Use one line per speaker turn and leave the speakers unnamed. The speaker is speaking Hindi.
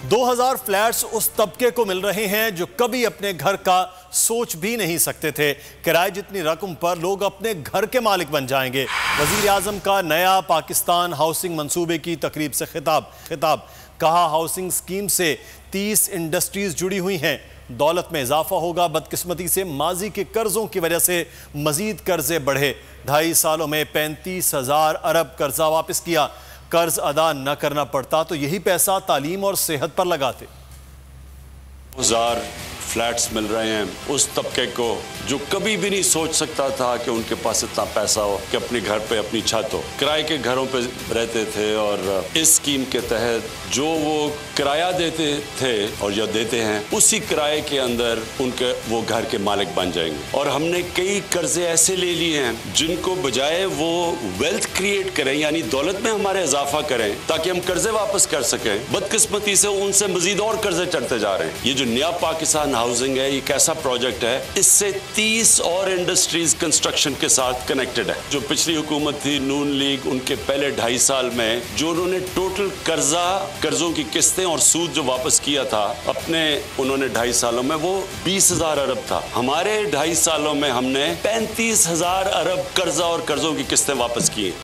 2000 फ्लैट्स उस तबके को मिल रहे हैं जो कभी अपने घर का सोच भी नहीं सकते थे। किराए जितनी रकम पर लोग अपने घर के मालिक बन जाएंगे। वजीर आजम का नया पाकिस्तान हाउसिंग मंसूबे की तकरीब से खिताब कहा, हाउसिंग स्कीम से 30 इंडस्ट्रीज जुड़ी हुई हैं। दौलत में इजाफा होगा। बदकिस्मती से माजी के कर्जों की वजह से मजीद कर्जे बढ़े। 2.5 सालों में 35,000 अरब कर्जा वापस किया। कर्ज अदा न करना पड़ता तो यही पैसा तालीम और सेहत पर लगाते।
1000 फ्लैट्स मिल रहे हैं उस तबके को जो कभी भी नहीं सोच सकता था कि उनके पास इतना पैसा हो कि अपने घर पे अपनी छत हो। किराए के घरों पे रहते थे और इस स्कीम के तहत जो वो किराया देते थे और या देते हैं उसी किराए के अंदर उनके वो घर के मालिक बन जाएंगे। और हमने कई कर्जे ऐसे ले लिए हैं जिनको बजाय वो वेल्थ क्रिएट करें यानी दौलत में हमारे इजाफा करें ताकि हम कर्जे वापस कर सकें, बदकिस्मती से उनसे मजीद और कर्जे चढ़ते जा रहे हैं। ये जो नया पाकिस्तान हाउसिंग है, ये कैसा प्रोजेक्ट है, इससे 30 और इंडस्ट्रीज कंस्ट्रक्शन के साथ कनेक्टेड है। जो पिछली हुकूमत थी नून लीग, उनके पहले 2.5 साल में जो उन्होंने टोटल कर्जों की किस्तें और सूद जो वापस किया था अपने, उन्होंने 2.5 सालों में वो 20,000 अरब था। हमारे 2.5 सालों में हमने 35,000 अरब कर्जा और कर्जों की किस्तें वापस की।